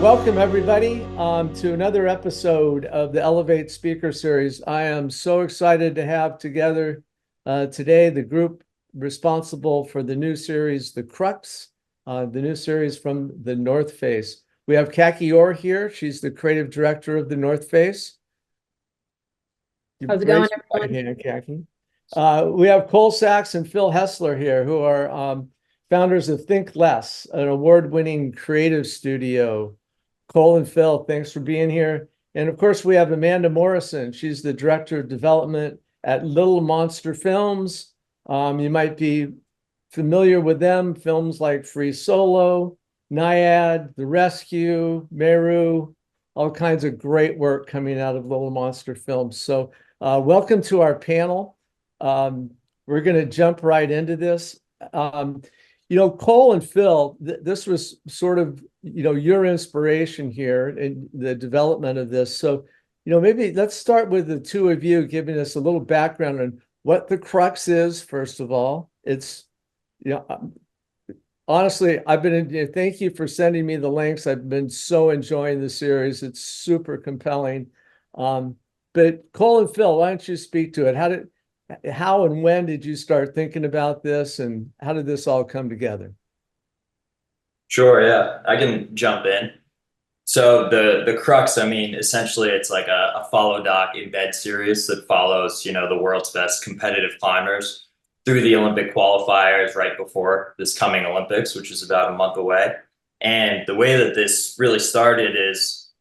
Welcome, everybody, to another episode of the Elevate Speaker Series. I am so excited to have together today the group responsible for the new series, The Crux, the new series from the North Face. We have Kaki Orr here. She's the creative director of the North Face. How's it going, everyone? Right hand, Kaki. We have Cole Sax and Phil Hessler here, who are founders of Think Less, an award-winning creative studio. Cole and Phil, thanks for being here. And of course, we have Amanda Morrison. She's the director of development at Little Monster Films. You might be familiar with them, films like Free Solo, Naiad, The Rescue, Meru, all kinds of great work coming out of Little Monster Films. So welcome to our panel. We're going to jump right into this. Cole and Phil, this was sort of, your inspiration here in the development of this. So, maybe let's start with the two of you giving us a little background on what the Crux is, first of all. It's, honestly, thank you for sending me the links. I've been so enjoying the series. It's super compelling. But Cole and Phil, why don't you speak to it? How and when did you start thinking about this, and how did this all come together? Sure, yeah, I can jump in. So the Crux, essentially it's like a follow doc embed series that follows, the world's best competitive climbers through the Olympic qualifiers right before this coming Olympics, which is about a month away. And the way that this really started is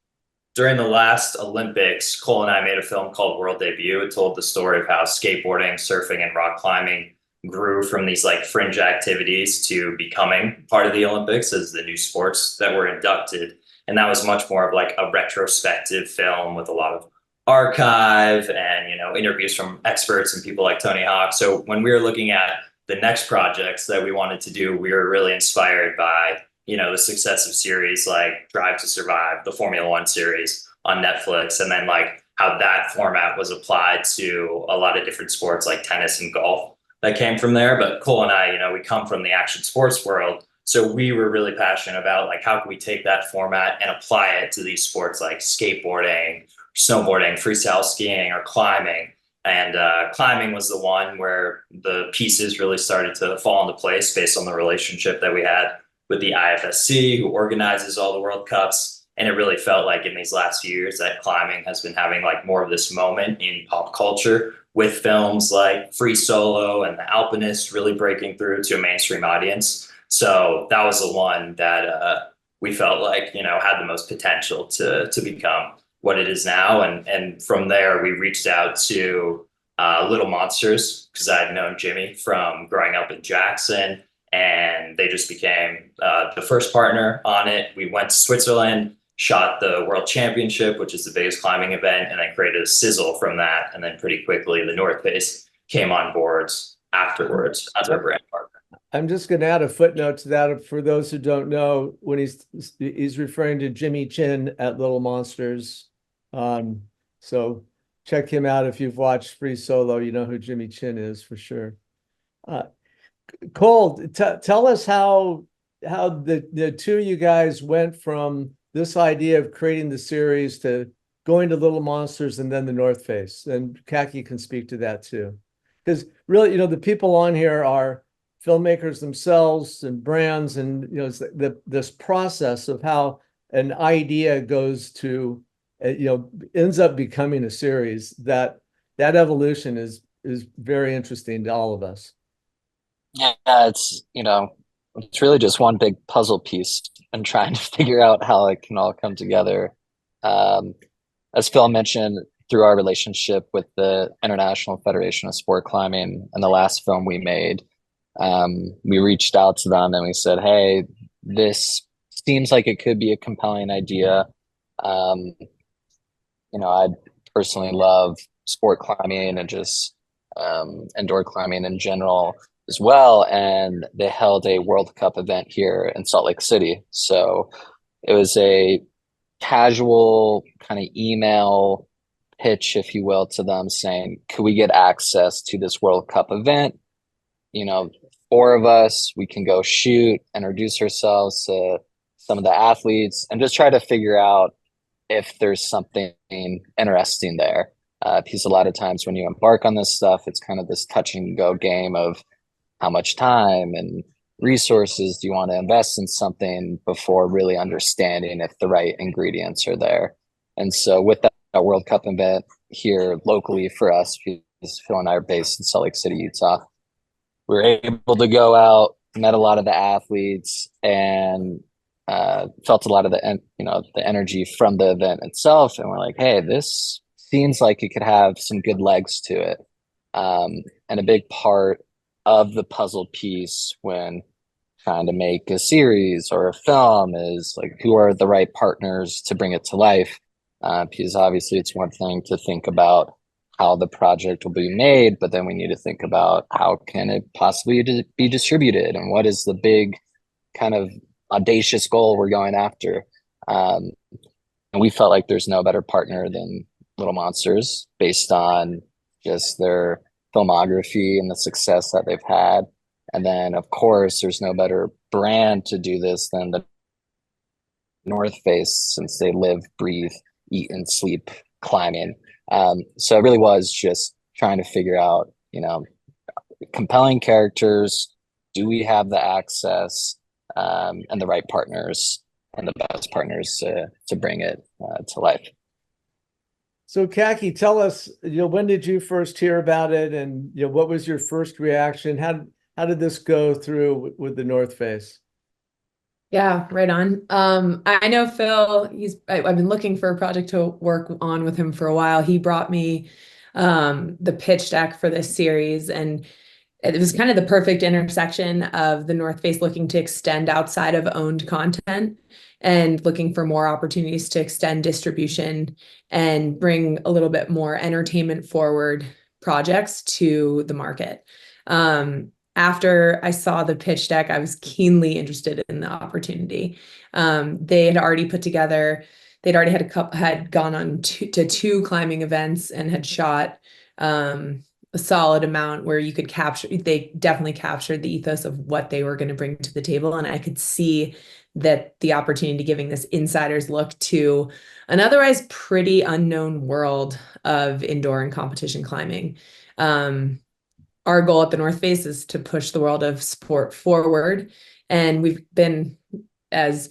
during the last Olympics, Cole and I made a film called World Debut. It told the story of how skateboarding, surfing, and rock climbing grew from these like fringe activities to becoming part of the Olympics as the new sports that were inducted. And that was much more of like a retrospective film with a lot of archive and, interviews from experts and people like Tony Hawk. So when we were looking at the next projects that we wanted to do, we were really inspired by, the success of series like Drive to Survive, the Formula One series on Netflix, and then like how that format was applied to a lot of different sports like tennis and golf that came from there. But Cole and I, we come from the action sports world. So we were really passionate about like, how can we take that format and apply it to these sports like skateboarding, snowboarding, freestyle skiing, or climbing. And climbing was the one where the pieces really started to fall into place based on the relationship that we had with the IFSC, who organizes all the World Cups. And it really felt like in these last few years that climbing has been having like more of this moment in pop culture, with films like Free Solo and The Alpinist really breaking through to a mainstream audience. So that was the one that we felt like, had the most potential to become what it is now. And from there, we reached out to Little Monsters, because I had known Jimmy from growing up in Jackson, and they just became the first partner on it. We went to Switzerland, shot the World Championship, which is the biggest climbing event, and then created a sizzle from that. And then pretty quickly, the North Face came on board afterwards as our brand partner. I'm just going to add a footnote to that for those who don't know, when he's referring to Jimmy Chin at Little Monsters. So check him out if you've watched Free Solo. You know who Jimmy Chin is for sure. Cole, tell us how the two of you guys went from this idea of creating the series to going to Little Monsters and then the North Face. And Kaki can speak to that too. Because really, the people on here are filmmakers themselves and brands, and this process of how an idea goes to ends up becoming a series. That evolution is very interesting to all of us. Yeah, it's really just one big puzzle piece and trying to figure out how it can all come together. As Phil mentioned, through our relationship with the International Federation of Sport Climbing and the last film we made, we reached out to them and we said, hey, this seems like it could be a compelling idea. I personally love sport climbing and just indoor climbing in general as well. And they held a World Cup event here in Salt Lake City. So it was a casual kind of email pitch, if you will, to them saying, could we get access to this World Cup event? 4 of us, we can go shoot, introduce ourselves to some of the athletes, and just try to figure out if there's something interesting there. Because a lot of times when you embark on this stuff, it's kind of this touch and go game of how much time and resources do you want to invest in something before really understanding if the right ingredients are there. And so with that World Cup event here locally for us, because Phil and I are based in Salt Lake City, Utah, we were able to go out, met a lot of the athletes, and felt a lot of the energy from the event itself. And we're like, hey, this seems like it could have some good legs to it. And a big part of the puzzle piece when trying to make a series or a film is like, who are the right partners to bring it to life? Because obviously it's one thing to think about how the project will be made, but then we need to think about how can it possibly be distributed, and what is the big kind of audacious goal we're going after. And we felt like there's no better partner than Little Monsters based on just their filmography and the success that they've had. And then, of course, there's no better brand to do this than the North Face, since they live, breathe, eat, and sleep climbing. So it really was just trying to figure out, compelling characters. Do we have the access and the right partners and the best partners to bring it to life? So Kaki, tell us, when did you first hear about it, and what was your first reaction? How did this go through with the North Face? Yeah, right on. I know Phil, I've been looking for a project to work on with him for a while. He brought me the pitch deck for this series, and it was kind of the perfect intersection of the North Face looking to extend outside of owned content and looking for more opportunities to extend distribution and bring a little bit more entertainment forward projects to the market. After I saw the pitch deck, I was keenly interested in the opportunity. They had already put together, they'd already had gone on to two climbing events and had shot a solid amount where you could they definitely captured the ethos of what they were going to bring to the table. And I could see that the opportunity giving this insider's look to an otherwise pretty unknown world of indoor and competition climbing. Our goal at the North Face is to push the world of sport forward. And we've been, as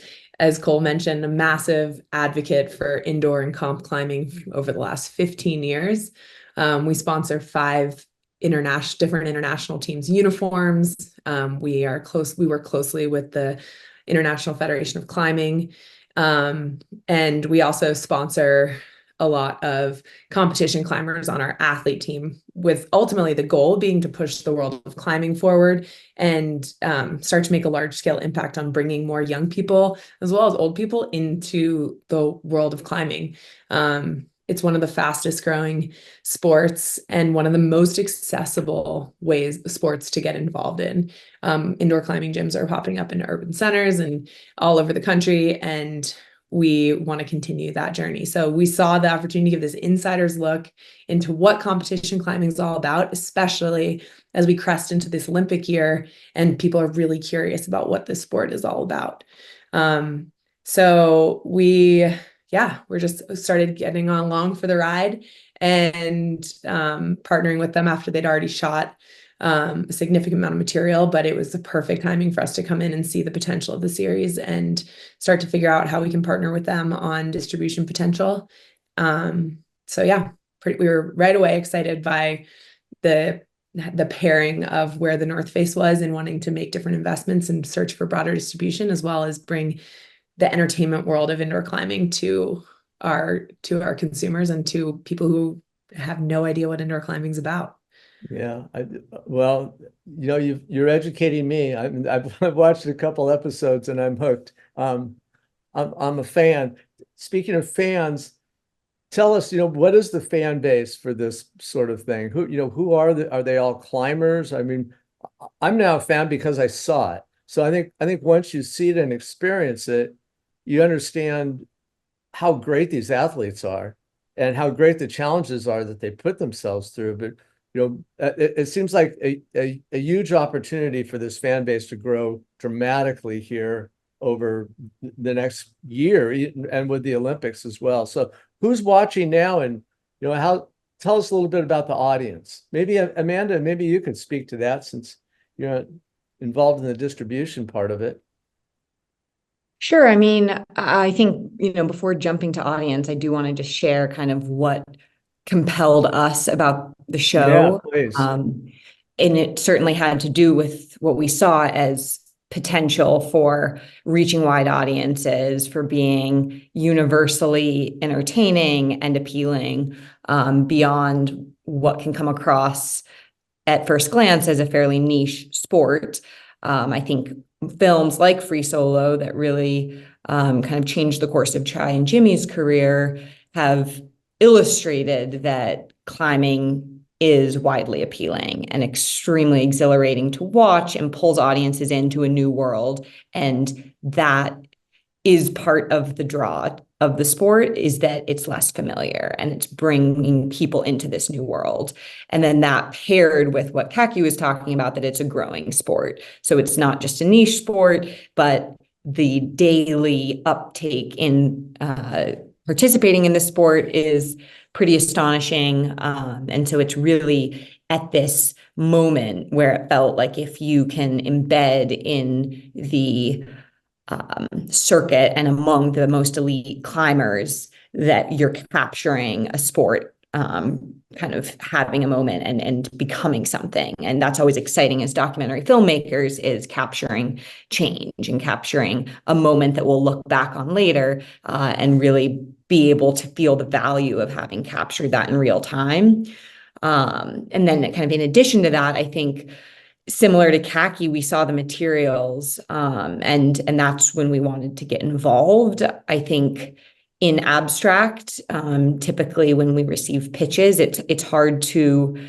Cole mentioned, a massive advocate for indoor and comp climbing over the last 15 years. We sponsor 5 different international teams' uniforms. We work closely with the International Federation of Climbing. And we also sponsor a lot of competition climbers on our athlete team, with ultimately the goal being to push the world of climbing forward and start to make a large scale impact on bringing more young people as well as old people into the world of climbing. It's one of the fastest growing sports and one of the most accessible sports to get involved in. Indoor climbing gyms are popping up in urban centers and all over the country, and we want to continue that journey. So we saw the opportunity to give this insider's look into what competition climbing is all about, especially as we crest into this Olympic year and people are really curious about what this sport is all about. So we're just started getting along for the ride and partnering with them after they'd already shot a significant amount of material, but it was the perfect timing for us to come in and see the potential of the series and start to figure out how we can partner with them on distribution potential. We were right away excited by the pairing of where the North Face was and wanting to make different investments and search for broader distribution, as well as bring the entertainment world of indoor climbing to our consumers and to people who have no idea what indoor climbing is about. Yeah, you're educating me. I've watched a couple episodes and I'm hooked. I'm a fan. Speaking of fans, tell us, what is the fan base for this sort of thing? Who are they all climbers? I mean, I'm now a fan because I saw it. So I think once you see it and experience it, you understand how great these athletes are and how great the challenges are that they put themselves through. But it seems like a huge opportunity for this fan base to grow dramatically here over the next year and with the Olympics as well. So who's watching now, and tell us a little bit about the audience. Maybe Amanda, maybe you could speak to that since you're involved in the distribution part of it. Sure. I mean, I think, before jumping to audience, I do want to just share kind of what compelled us about the show. Yeah, please. And it certainly had to do with what we saw as potential for reaching wide audiences, for being universally entertaining and appealing, beyond what can come across at first glance as a fairly niche sport. I think films like Free Solo that really kind of changed the course of Chai and Jimmy's career have illustrated that climbing is widely appealing and extremely exhilarating to watch and pulls audiences into a new world. And that is part of the draw of the sport, is that it's less familiar and it's bringing people into this new world. And then that paired with what Kaki was talking about, that it's a growing sport. So it's not just a niche sport, but the daily uptake in participating in the sport is pretty astonishing. And so it's really at this moment where it felt like if you can embed in the circuit and among the most elite climbers, that you're capturing a sport, kind of having a moment and becoming something. And that's always exciting as documentary filmmakers, is capturing change and capturing a moment that we'll look back on later, and really be able to feel the value of having captured that in real time. And then kind of in addition to that, I think similar to Kaki, we saw the materials, and that's when we wanted to get involved. I think in abstract, typically when we receive pitches, it's hard to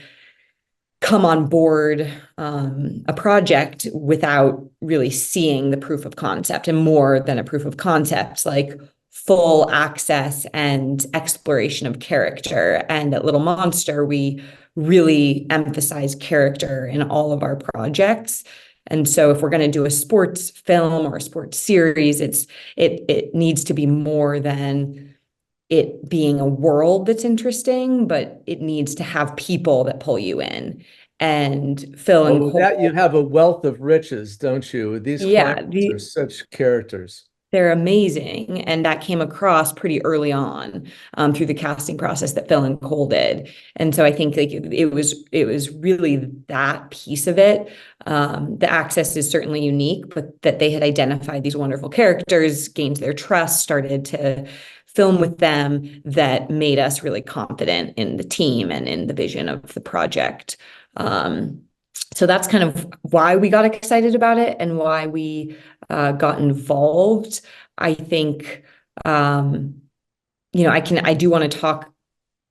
come on board a project without really seeing the proof of concept, and more than a proof of concept, like full access and exploration of character. And at Little Monster, we really emphasize character in all of our projects. And so if we're going to do a sports film or a sports series, it needs to be more than it being a world that's interesting, but it needs to have people that pull you in. And Phil and Cole, that you have a wealth of riches, don't you? These clients are such characters. They're amazing. And that came across pretty early on, through the casting process that Phil and Cole did. And so I think like it was really that piece of it. The access is certainly unique, but that they had identified these wonderful characters, gained their trust, started to film with them, that made us really confident in the team and in the vision of the project. So that's kind of why we got excited about it and why we got involved. I think, I do want to talk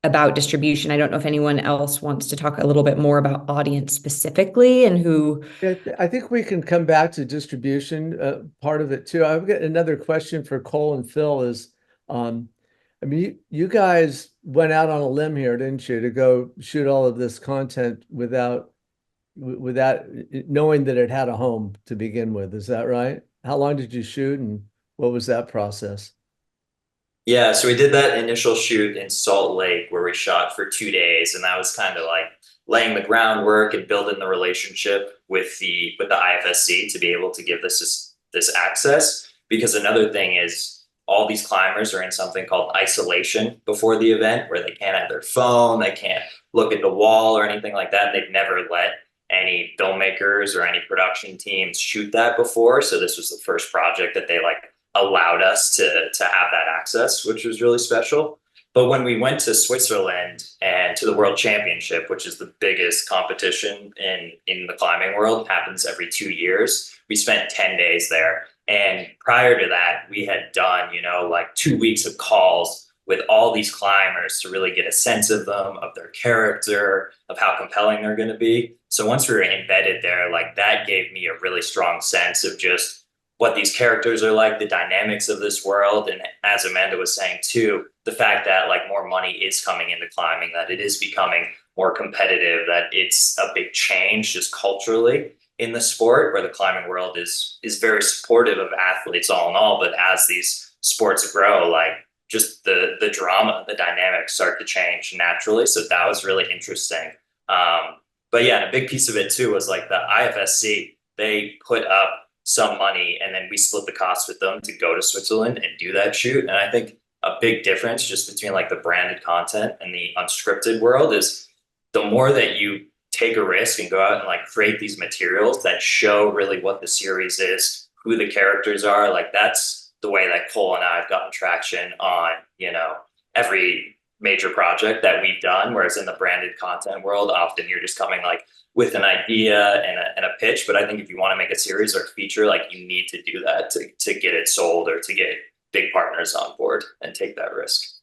about distribution. I don't know if anyone else wants to talk a little bit more about audience specifically and who. I think we can come back to distribution part of it too. I've got another question for Cole and Phil is, you guys went out on a limb here, didn't you, to go shoot all of this content without knowing that it had a home to begin with. Is that right? How long did you shoot and what was that process? Yeah, so we did that initial shoot in Salt Lake where we shot for 2 days, and that was kind of like laying the groundwork and building the relationship with the IFSC to be able to give this access. Because another thing is, all these climbers are in something called isolation before the event, where they can't have their phone, they can't look at the wall or anything like that. They've never let any filmmakers or any production teams shoot that before. So this was the first project that they allowed us to have that access, which was really special. But when we went to Switzerland and to the World Championship, which is the biggest competition in the climbing world, happens every 2 years, we spent 10 days there. And prior to that, we had done, 2 weeks of calls with all these climbers to really get a sense of them, of their character, of how compelling they're going to be. So once we were embedded there, that gave me a really strong sense of just what these characters are like, the dynamics of this world. And as Amanda was saying too, the fact that more money is coming into climbing, that it is becoming more competitive, that it's a big change just culturally. in the sport, where the climbing world is very supportive of athletes all in all. But as these sports grow, like just the drama, the dynamics start to change naturally. So that was really interesting. But yeah, and a big piece of it too was like the IFSC, they put up some money and then we split the cost with them to go to Switzerland and do that shoot. And I think a big difference just between like the branded content and the unscripted world is the more that you take a risk and go out and like create these materials that show really what the series is, who the characters are, like that's the way that Cole and I have gotten traction on, you know, every major project that we've done. Whereas in the branded content world, often you're just coming like with an idea and a pitch. But I think if you want to make a series or a feature, like you need to do that to get it sold or to get big partners on board and take that risk.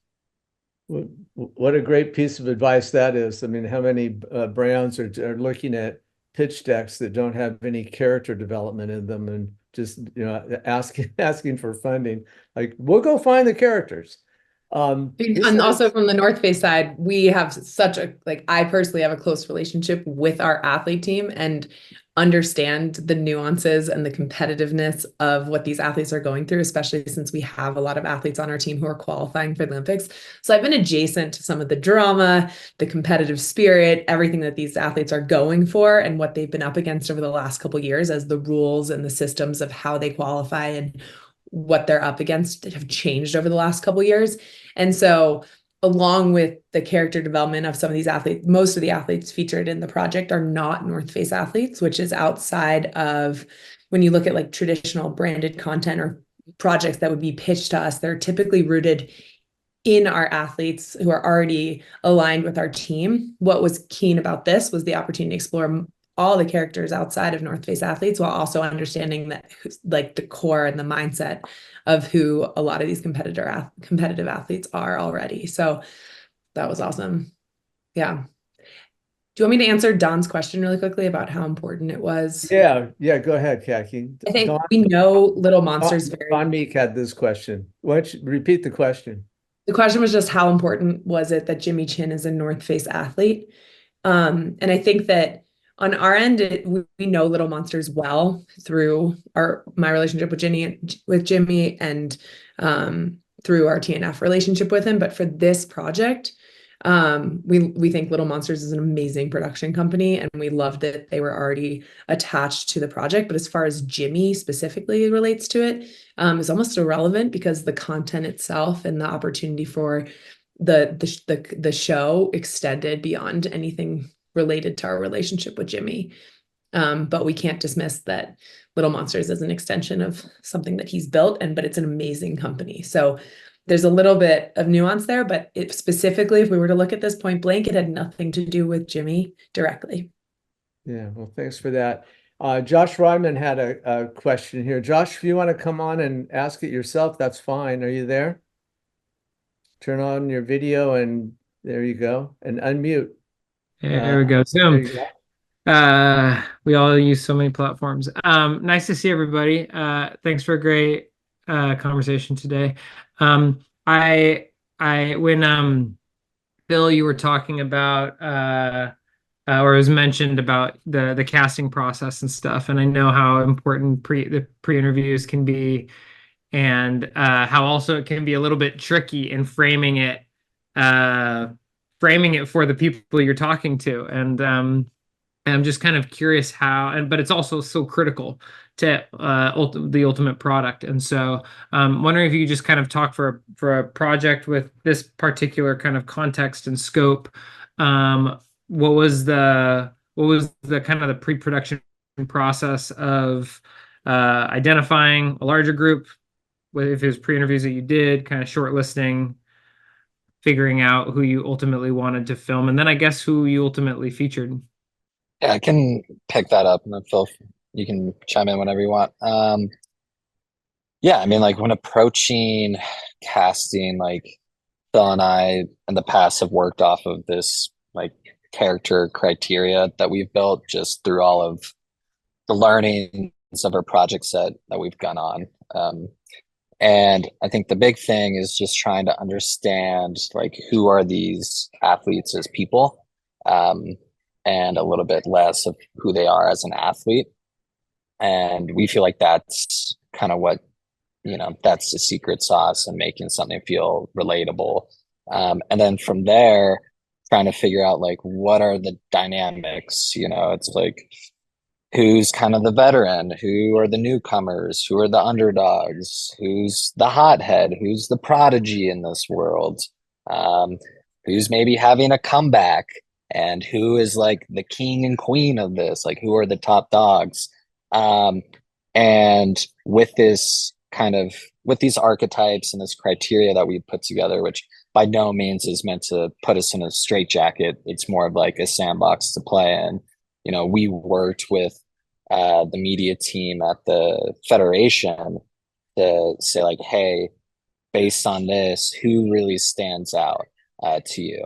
What a great piece of advice that is. I mean, how many brands are looking at pitch decks that don't have any character development in them and just, you know, asking for funding. Like, we'll go find the characters. And also from the North Face side, we have such a, like, I personally have a close relationship with our athlete team and understand the nuances and the competitiveness of what these athletes are going through, especially since we have a lot of athletes on our team who are qualifying for the Olympics. So I've been adjacent to some of the drama, the competitive spirit, everything that these athletes are going for and what they've been up against over the last couple of years as the rules and the systems of how they qualify and what they're up against have changed over the last couple of years. And so along with the character development of some of these athletes, most of the athletes featured in the project are not North Face athletes, which is outside of when you look at like traditional branded content or projects that would be pitched to us, they're typically rooted in our athletes who are already aligned with our team. What was keen about this was the opportunity to explore all the characters outside of North Face athletes while also understanding that like the core and the mindset of who a lot of these competitive athletes are already. So that was awesome. Yeah. Do you want me to answer Don's question really quickly about how important it was? Yeah, go ahead, Kaki. I think we know Little Monsters Don Meek had this question. Why don't you repeat the question? The question was just how important was it that Jimmy Chin is a North Face athlete? And I think that on our end, we know Little Monsters well through my relationship with Jimmy and through our TNF relationship with him. But for this project, we think Little Monsters is an amazing production company, and we loved that they were already attached to the project. But as far as Jimmy specifically relates to it, is almost irrelevant because the content itself and the opportunity for the show extended beyond anything related to our relationship with Jimmy. But we can't dismiss that Little Monsters is an extension of something that he's built, but it's an amazing company. So there's a little bit of nuance there, but specifically, if we were to look at this point blank, it had nothing to do with Jimmy directly. Yeah, well, thanks for that. Josh Ryman had a question here. Josh, if you want to come on and ask it yourself, that's fine. Are you there? Turn on your video and there you go, and unmute. There we go. Zoom. We all use so many platforms. Nice to see everybody. Thanks for a great conversation today. When Bill, you were talking about or it was mentioned about the casting process and stuff, and I know how important the pre-interviews can be, and how also it can be a little bit tricky in framing it for the people you're talking to. And I'm just kind of curious but it's also so critical to the ultimate product. And so wondering if you could just kind of talk for a project with this particular kind of context and scope. What was the kind of the pre-production process of identifying a larger group, if it was pre-interviews that you did, kind of shortlisting, figuring out who you ultimately wanted to film, and then I guess who you ultimately featured. Yeah, I can pick that up, and then Phil, you can chime in whenever you want. Yeah, I mean, like when approaching casting, like Phil and I in the past have worked off of this like character criteria that we've built just through all of the learnings of our project set that we've gone on. And I think the big thing is just trying to understand like who are these athletes as people, and a little bit less of who they are as an athlete. And we feel like that's kind of what, that's the secret sauce and making something feel relatable. And then from there, trying to figure out like what are the dynamics, it's like who's kind of the veteran, who are the newcomers, who are the underdogs, who's the hothead, who's the prodigy in this world, um, who's maybe having a comeback, and who is like the king and queen of this, like who are the top dogs. um, and with this kind of with these archetypes and this criteria that we put together, which by no means is meant to put us in a straitjacket, it's more of like a sandbox to play in. We worked with the media team at the Federation to say like, hey, based on this, who really stands out to you?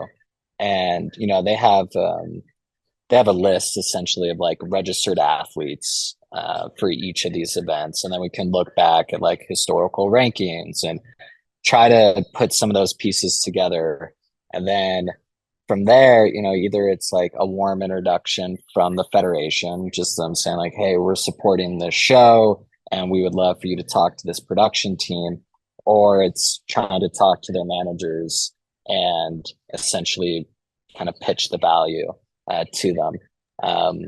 And they have a list essentially of like registered athletes for each of these events, and then we can look back at like historical rankings and try to put some of those pieces together. And then from there, either it's like a warm introduction from the Federation, just them saying like, hey, we're supporting this show and we would love for you to talk to this production team, or it's trying to talk to their managers and essentially kind of pitch the value to them. Um,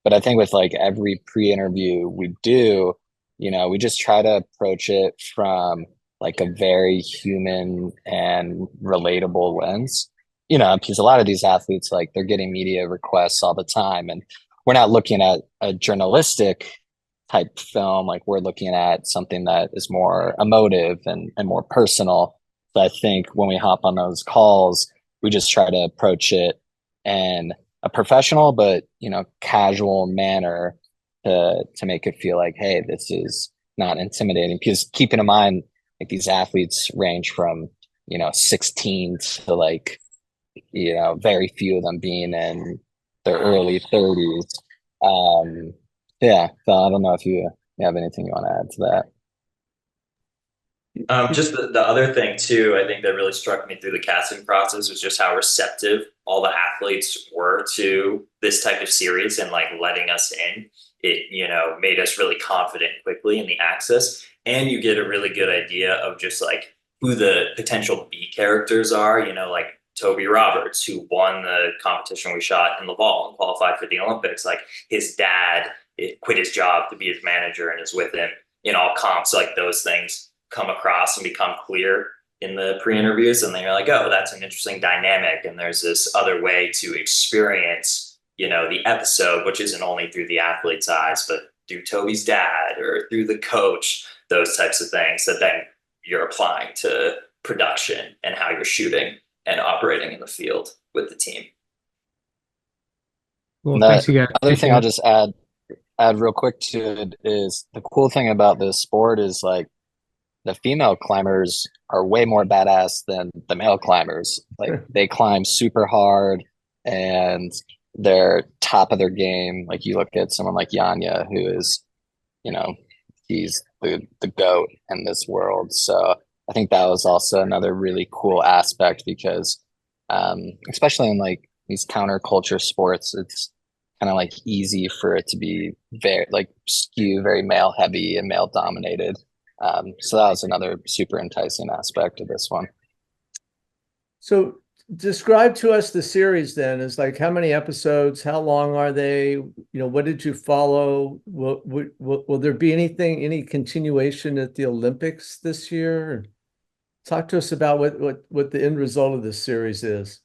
but I think with like every pre-interview we do, we just try to approach it from like a very human and relatable lens. Because a lot of these athletes, like they're getting media requests all the time, and we're not looking at a journalistic type film. Like we're looking at something that is more emotive and more personal. So I think when we hop on those calls, we just try to approach it in a professional but casual manner to make it feel like, hey, this is not intimidating. Because keeping in mind, like these athletes range from 16 to like very few of them being in their early 30s. Yeah, so I don't know if you have anything you want to add to that. Just the other thing too, I think that really struck me through the casting process was just how receptive all the athletes were to this type of series and like letting us in. It, made us really confident quickly in the access, and you get a really good idea of just like who the potential B characters are, like Toby Roberts, who won the competition we shot in Laval and qualified for the Olympics. Like his dad quit his job to be his manager and is with him in all comps. Like those things come across and become clear in the pre-interviews, and then you're like, oh, that's an interesting dynamic, and there's this other way to experience the episode, which isn't only through the athlete's eyes but through Toby's dad or through the coach, those types of things that then you're applying to production and how you're shooting and operating in the field with the team. Well, thanks, you guys. Other thing I'll just add real quick to it is the cool thing about this sport is like the female climbers are way more badass than the male climbers. Like they climb super hard and they're top of their game. Like you look at someone like Yanya, who is, he's the GOAT in this world. So I think that was also another really cool aspect because especially in like these counterculture sports, it's kind of like easy for it to be very like skew very male heavy and male dominated. So that was another super enticing aspect of this one. So describe to us the series then. Is like how many episodes, how long are they? What did you follow? Will there be any continuation at the Olympics this year? Talk to us about what the end result of this series is.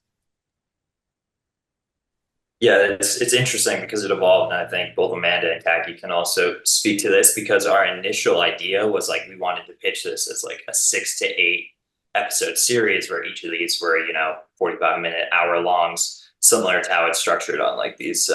Yeah, it's interesting because it evolved, and I think both Amanda and Kaki can also speak to this because our initial idea was like we wanted to pitch this as like a 6 to 8 episode series where each of these were 45-minute hour longs, similar to how it's structured on like these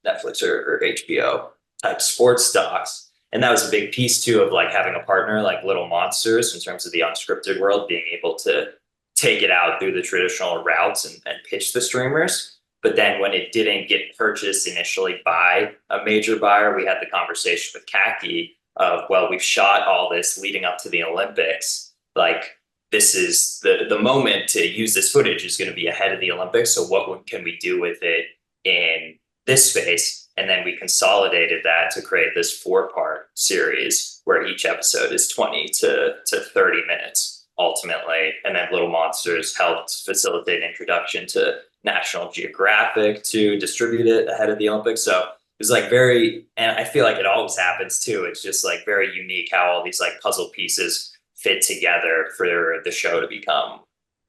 Netflix or HBO type sports docs. And that was a big piece too of like having a partner like Little Monsters in terms of the unscripted world, being able to take it out through the traditional routes and pitch the streamers. But then when it didn't get purchased initially by a major buyer, we had the conversation with Kaki of, well, we've shot all this leading up to the Olympics. Like this is the moment to use this footage is going to be ahead of the Olympics. So what can we do with it in this space. And then we consolidated that to create this 4-part series where each episode is 20 to 30 minutes ultimately. And then Little Monsters helped facilitate introduction to National Geographic to distribute it ahead of the Olympics. So it was like very, and I feel like it always happens too. It's just like very unique how all these like puzzle pieces fit together for the show to become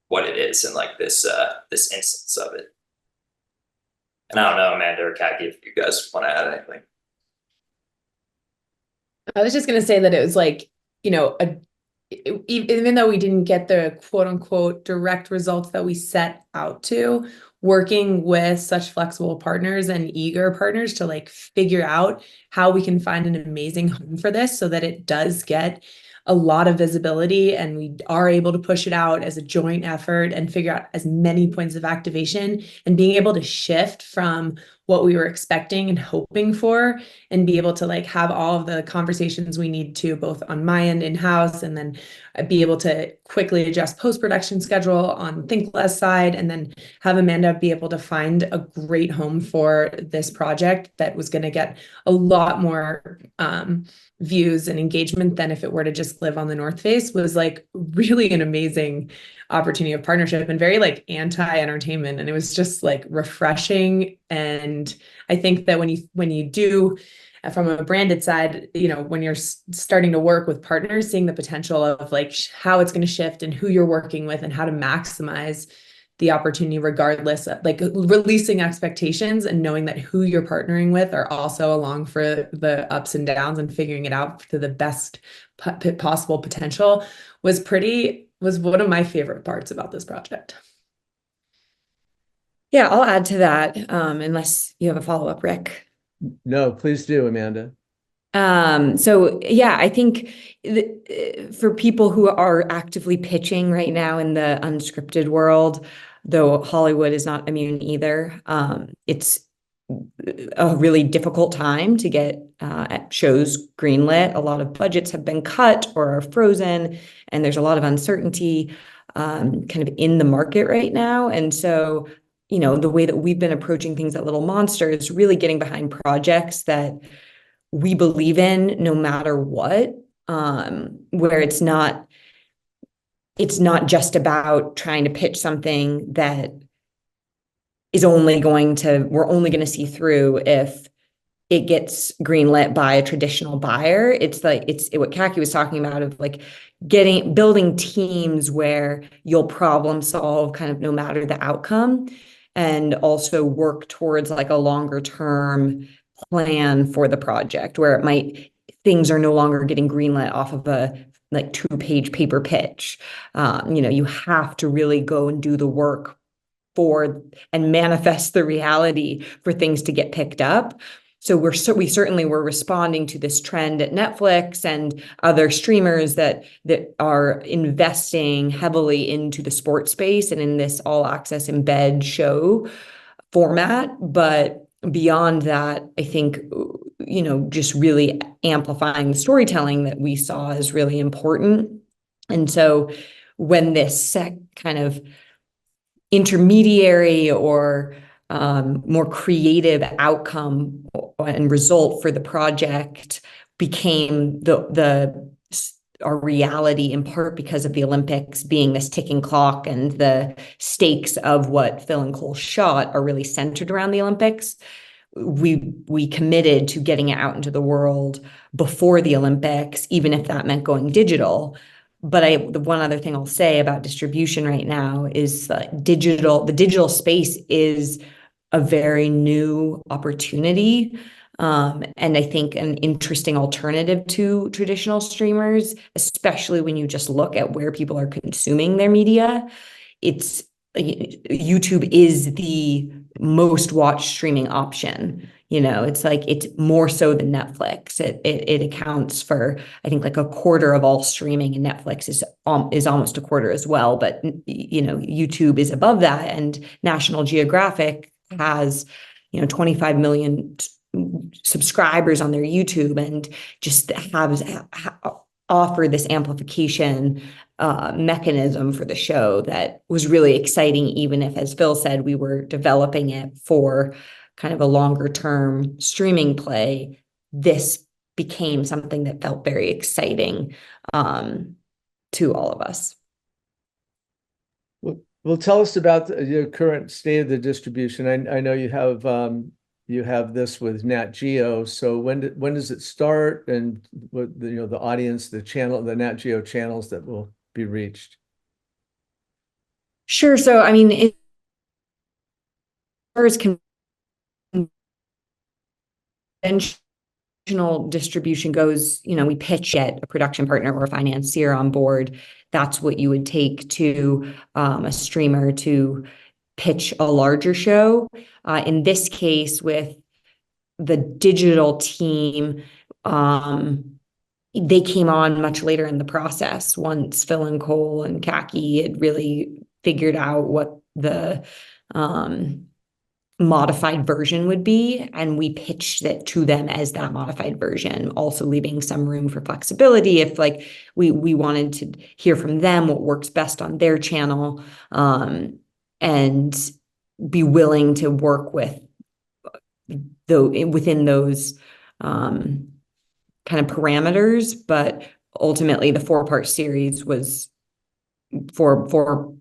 what it is in like this instance of it. And I don't know, Amanda or Kaki, if you guys want to add anything. I was just going to say that it was like, even though we didn't get the quote unquote direct results that we set out to, working with such flexible partners and eager partners to like figure out how we can find an amazing home for this so that it does get a lot of visibility and we are able to push it out as a joint effort and figure out as many points of activation, and being able to shift from what we were expecting and hoping for and be able to like have all of the conversations we need to, both on my end in-house, and then be able to quickly adjust post-production schedule on Think Less side, and then have Amanda be able to find a great home for this project that was going to get a lot more views and engagement than if it were to just live on the North Face, was like really an amazing opportunity of partnership and very like anti-entertainment. And it was just like refreshing. And I think that when you do from a branded side, when you're starting to work with partners, seeing the potential of like how it's going to shift and who you're working with and how to maximize the opportunity regardless of like releasing expectations and knowing that who you're partnering with are also along for the ups and downs and figuring it out to the best possible potential was one of my favorite parts about this project. Yeah, I'll add to that, unless you have a follow-up, Rick. No, please do, Amanda. So yeah, I think for people who are actively pitching right now in the unscripted world, though Hollywood is not immune either, it's a really difficult time to get shows greenlit. A lot of budgets have been cut or are frozen, and there's a lot of uncertainty kind of in the market right now. And so, the way that we've been approaching things at Little Monster is really getting behind projects that we believe in no matter what, where it's not just about trying to pitch something that is we're only going to see through if it gets greenlit by a traditional buyer. It's what Kaki was talking about of like building teams where you'll problem solve kind of no matter the outcome, and also work towards like a longer term plan for the project where things are no longer getting greenlit off of a like 2-page paper pitch. You have to really go and do the work and manifest the reality for things to get picked up. So we certainly were responding to this trend at Netflix and other streamers that are investing heavily into the sports space and in this all access embed show format. But beyond that, I think, just really amplifying the storytelling that we saw is really important. And so when this kind of intermediary or more creative outcome and result for the project became our reality, in part because of the Olympics being this ticking clock, and the stakes of what Phil and Cole shot are really centered around the Olympics. We committed to getting it out into the world before the Olympics, even if that meant going digital. But the one other thing I'll say about distribution right now is the digital space is a very new opportunity. And I think an interesting alternative to traditional streamers, especially when you just look at where people are consuming their media. YouTube is the most watched streaming option. It's more so than Netflix. It accounts for, I think, like a quarter of all streaming, and Netflix is almost a quarter as well. But YouTube is above that, and National Geographic has 25 million subscribers on their YouTube, and just offer this amplification mechanism for the show that was really exciting, even if, as Phil said, we were developing it for kind of a longer term streaming play, this became something that felt very exciting to all of us. Well, tell us about your current state of the distribution. I know you have this with Nat Geo. So when does it start, and what the audience, the channel, the Nat Geo channels that will be reached? Sure. So I mean, as far as conventional distribution goes, we pitch, get a production partner or a financier on board. That's what you would take to a streamer to pitch a larger show. In this case, with the digital team, they came on much later in the process, once Phil and Cole and Kaki had really figured out what the modified version would be, and we pitched it to them as that modified version, also leaving some room for flexibility if we wanted to hear from them what works best on their channel, and be willing to work within those kind of parameters. But ultimately the 4-part series was for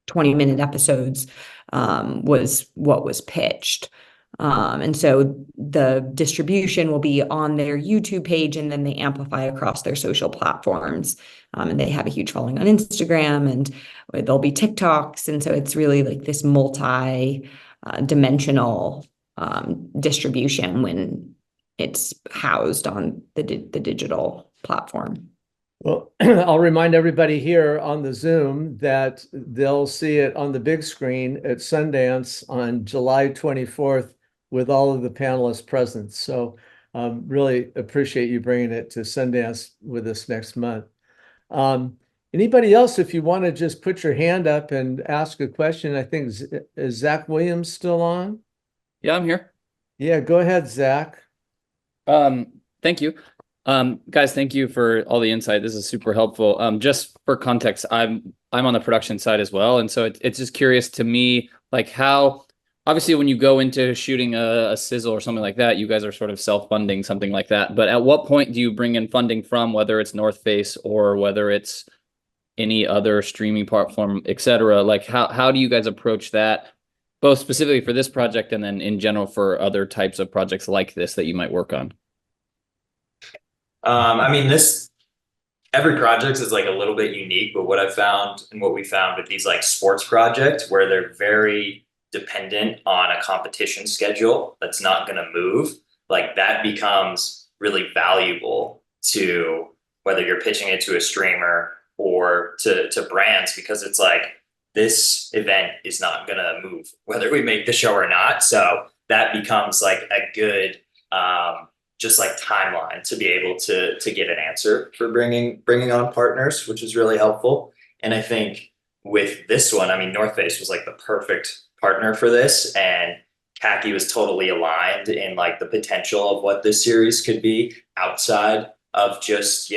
20-minute episodes, was what was pitched. And so the distribution will be on their YouTube page, and then they amplify across their social platforms. And they have a huge following on Instagram, and there'll be TikToks. And so it's really like this multi-dimensional distribution when it's housed on the digital platform. Well, I'll remind everybody here on the Zoom that they'll see it on the big screen at Sundance on July 24th with all of the panelists present. So really appreciate you bringing it to Sundance with us next month. Anybody else, if you want to just put your hand up and ask a question? I think, is Zach Williams still on? Yeah, I'm here. Yeah, go ahead, Zach. Thank you. Guys, thank you for all the insight. This is super helpful. Just for context, I'm on the production side as well. And so it's just curious to me, like how, obviously when you go into shooting a sizzle or something like that, you guys are sort of self-funding something like that. But at what point do you bring in funding from, whether it's North Face or whether it's any other streaming platform, et cetera? Like how do you guys approach that, both specifically for this project and then in general for other types of projects like this that you might work on? I mean, every project is like a little bit unique, but what I've found and what we found with these like sports projects where they're very dependent on a competition schedule that's not going to move, like that becomes really valuable to whether you're pitching it to a streamer or to brands, because it's like this event is not going to move whether we make the show or not. So that becomes like a good just like timeline to be able to get an answer for bringing on partners, which is really helpful. And I think with this one, I mean, North Face was like the perfect partner for this, and Kaki was totally aligned in like the potential of what this series could be outside of just,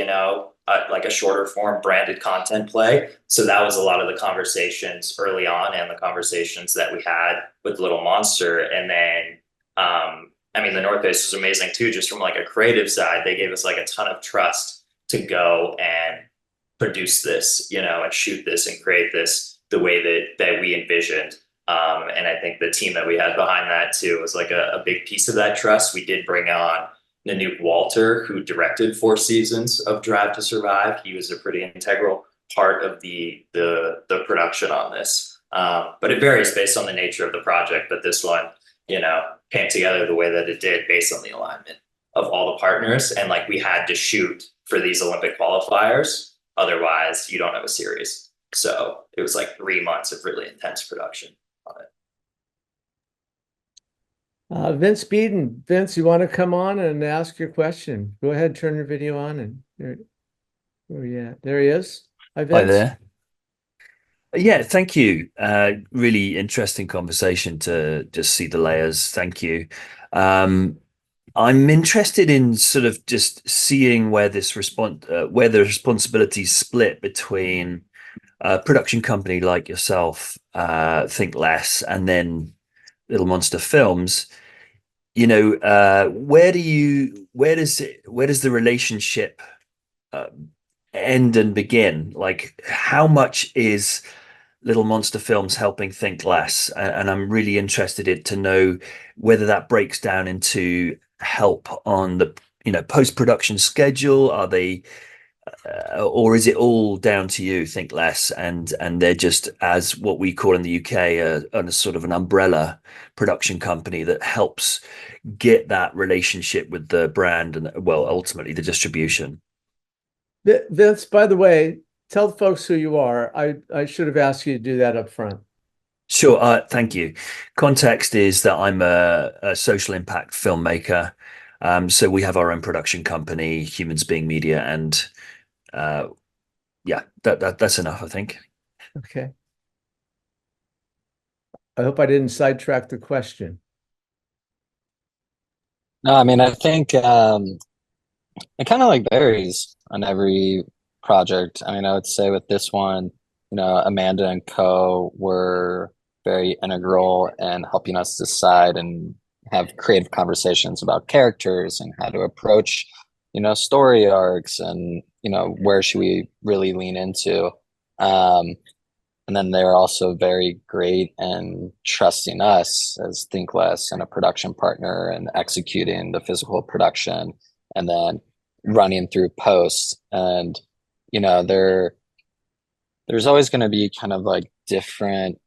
like a shorter form branded content play. So that was a lot of the conversations early on and the conversations that we had with Little Monster. And then, I mean, the North Face was amazing too, just from like a creative side. They gave us like a ton of trust to go and produce this, and shoot this and create this the way that we envisioned. And I think the team that we had behind that too was like a big piece of that trust. We did bring on Nanook Walter, who directed 4 seasons of Drive to Survive. He was a pretty integral part of the production on this. But it varies based on the nature of the project. But this one, came together the way that it did based on the alignment of all the partners. And like we had to shoot for these Olympic qualifiers. Otherwise, you don't have a series. So it was like 3 months of really intense production on it. Vince Beaton. Vince, you want to come on and ask your question? Go ahead, turn your video on, and there he is. Hi, Vince. Hi there. Yeah, thank you. Really interesting conversation to just see the layers. Thank you. I'm interested in sort of just seeing where where the responsibilities split between a production company like yourself, Think Less, and then Little Monster Films. where does the relationship end and begin? Like, how much is Little Monster Films helping Think Less? And I'm really interested to know whether that breaks down into help on the post-production schedule. Are they or is it all down to you, Think Less, and they're just, as what we call in the UK, a sort of an umbrella production company that helps get that relationship with the brand and, well, ultimately the distribution? Vince, by the way, tell the folks who you are. I should have asked you to do that up front. Sure. Thank you. Context is that I'm a social impact filmmaker. So we have our own production company, Humans Being Media, and yeah, that's enough, I think. Okay. I hope I didn't sidetrack the question. No, I mean, I think it kind of like varies on every project. I mean, I would say with this one, Amanda and co were very integral in helping us decide and have creative conversations about characters and how to approach, story arcs and, where should we really lean into. And then they're also very great in trusting us as Think Less and a production partner and executing the physical production and then running through post. And, there's always going to be kind of like different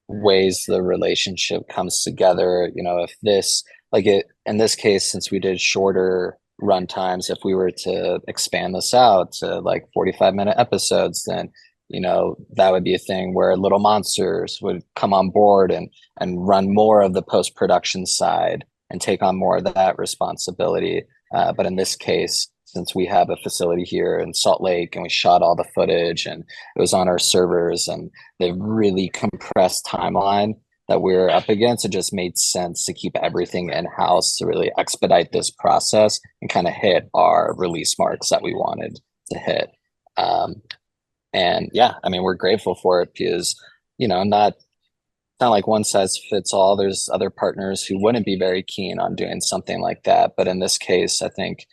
ways the relationship comes together. If this, in this case, since we did shorter run times, if we were to expand this out to like 45-minute episodes, then that would be a thing where Little Monsters would come on board and run more of the post-production side and take on more of that responsibility. But in this case, since we have a facility here in Salt Lake and we shot all the footage and it was on our servers and the really compressed timeline that we're up against, it just made sense to keep everything in-house to really expedite this process and kind of hit our release marks that we wanted to hit. And yeah, I mean, we're grateful for it because, not like one size fits all. There's other partners who wouldn't be very keen on doing something like that. But in this case, I think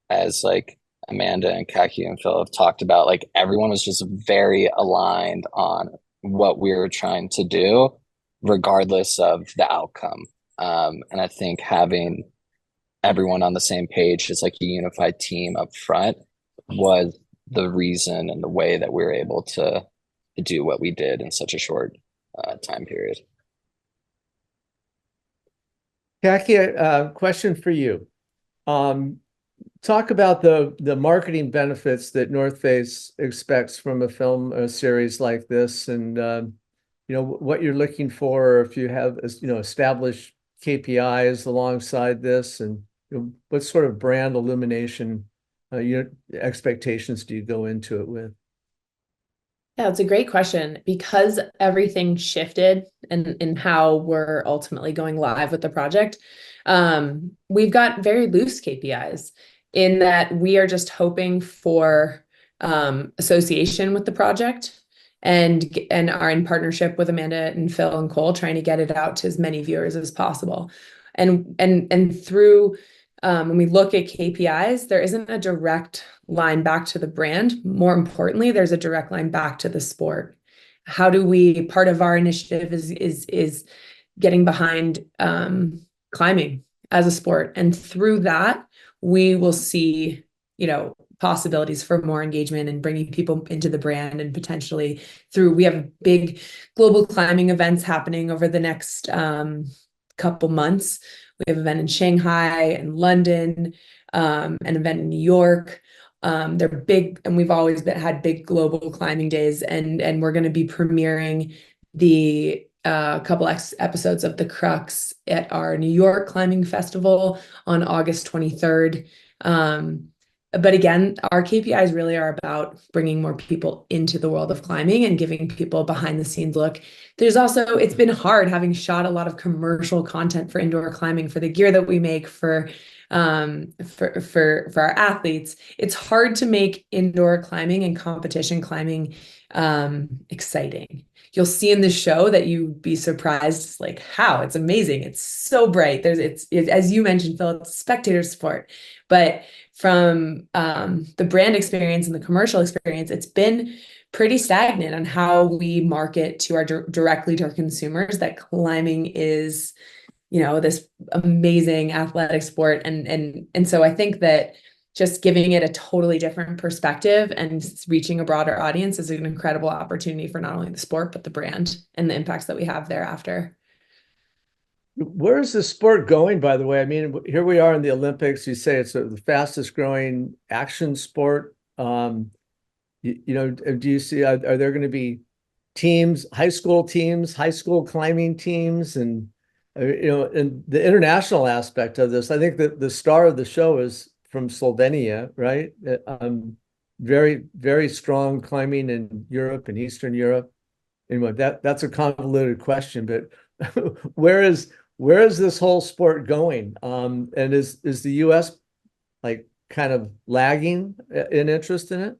as like Amanda and Kaki and Phil have talked about, like everyone was just very aligned on what we were trying to do, regardless of the outcome. And I think having everyone on the same page as like a unified team up front was the reason and the way that we were able to do what we did in such a short time period. Kaki, question for you. Talk about the marketing benefits that North Face expects from a series like this, and what you're looking for, or if you have established KPIs alongside this, and what sort of brand illumination expectations do you go into it with? Yeah, it's a great question because everything shifted in how we're ultimately going live with the project. We've got very loose KPIs in that we are just hoping for association with the project and are in partnership with Amanda and Phil and Cole, trying to get it out to as many viewers as possible. And through when we look at KPIs, there isn't a direct line back to the brand. More importantly, there's a direct line back to the sport. How do we, part of our initiative is getting behind climbing as a sport. And through that, we will see, possibilities for more engagement and bringing people into the brand, and potentially we have big global climbing events happening over the next couple months. We have an event in Shanghai and London, an event in New York. They're big, and we've always had big global climbing days, and we're going to be premiering the couple episodes of the Crux at our New York Climbing Festival on August 23rd. But again, our KPIs really are about bringing more people into the world of climbing and giving people behind the scenes look. There's also, it's been hard having shot a lot of commercial content for indoor climbing, for the gear that we make, for for our athletes, it's hard to make indoor climbing and competition climbing exciting. You'll see in the show that you'd be surprised, like how it's amazing. It's so bright. As you mentioned, Phil, it's a spectator sport. But from the brand experience and the commercial experience, it's been pretty stagnant on how we market to our directly to our consumers that climbing is, this amazing athletic sport. And so I think that just giving it a totally different perspective and reaching a broader audience is an incredible opportunity for not only the sport, but the brand and the impacts that we have thereafter. Where is the sport going, by the way? I mean, here we are in the Olympics. You say it's the fastest growing action sport. Do you see, are there going to be teams, high school climbing teams, and, and the international aspect of this? I think that the star of the show is from Slovenia, right? Very, very strong climbing in Europe and Eastern Europe. Anyway, that's a convoluted question, but where is this whole sport going? And is the US like kind of lagging in interest in it?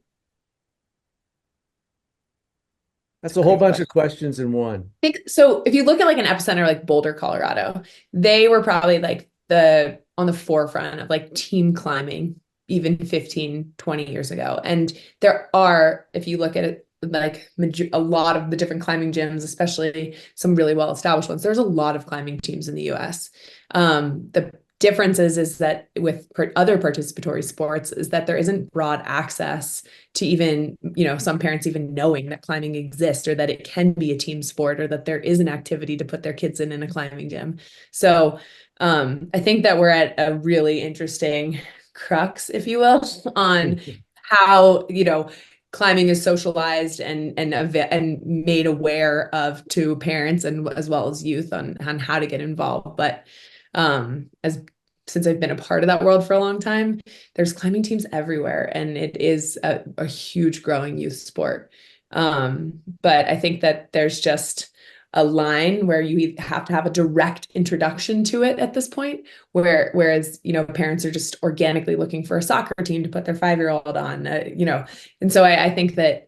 That's a whole bunch of questions in one. I think so. If you look at like an epicenter like Boulder, Colorado, they were probably like on the forefront of like team climbing even 15, 20 years ago. And there are, if you look at it, like a lot of the different climbing gyms, especially some really well-established ones, there's a lot of climbing teams in the US. The difference is that with other participatory sports is that there isn't broad access to even, some parents even knowing that climbing exists or that it can be a team sport or that there is an activity to put their kids in a climbing gym. So I think that we're at a really interesting crux, if you will, on how, climbing is socialized and made aware of to parents and as well as youth on how to get involved. But since I've been a part of that world for a long time, there's climbing teams everywhere, and it is a huge growing youth sport. But I think that there's just a line where you have to have a direct introduction to it at this point, whereas parents are just organically looking for a soccer team to put their 5-year-old on, and so I think that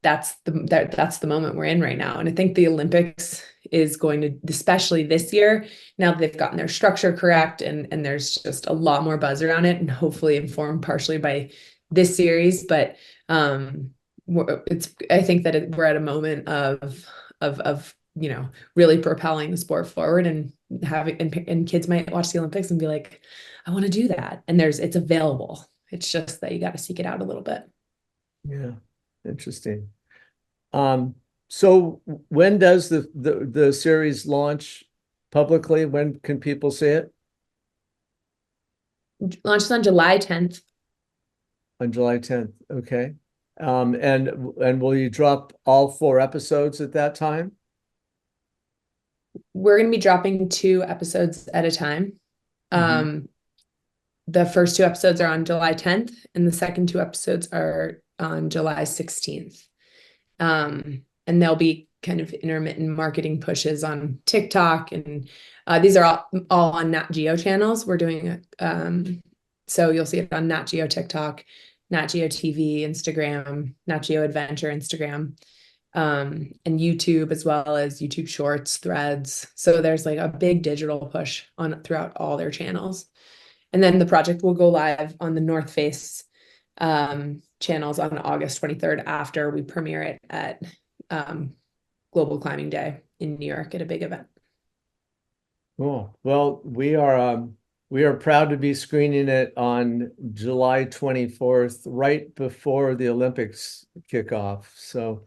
that's the moment we're in right now. And I think the Olympics is going to, especially this year, now that they've gotten their structure correct and there's just a lot more buzz around it, and hopefully informed partially by this series. But I think that we're at a moment of really propelling the sport forward, and and kids might watch the Olympics and be like, I want to do that. And it's available. It's just that you got to seek it out a little bit. Yeah. Interesting. So when does the series launch publicly? When can people see it? Launches on July 10th. On July 10th. Okay. And will you drop all 4 episodes at that time? We're going to be dropping 2 episodes at a time. The first 2 episodes are on July 10th, and the second 2 episodes are on July 16th. And there'll be kind of intermittent marketing pushes on TikTok, and these are all on Nat Geo channels. We're doing so you'll see it on Nat Geo TikTok, Nat Geo TV, Instagram, Nat Geo Adventure Instagram, and YouTube, as well as YouTube Shorts, Threads. So there's like a big digital push throughout all their channels. And then the project will go live on the North Face channels on August 23rd after we premiere it at Global Climbing Day in New York at a big event. Cool. Well, we are proud to be screening it on July 24th, right before the Olympics kick off. So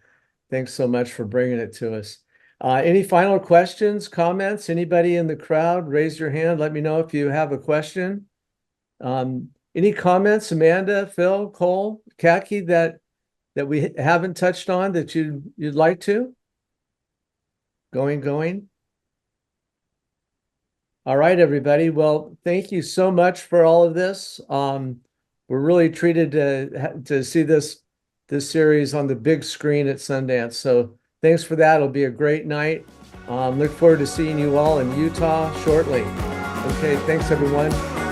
thanks so much for bringing it to us. Any final questions, comments? Anybody in the crowd, raise your hand. Let me know if you have a question. Any comments, Amanda, Phil, Cole, Kaki, that we haven't touched on that you'd like to? Going. All right, everybody. Well, thank you so much for all of this. We're really treated to see this series on the big screen at Sundance. So thanks for that. It'll be a great night. Look forward to seeing you all in Utah shortly. Okay, thanks everyone.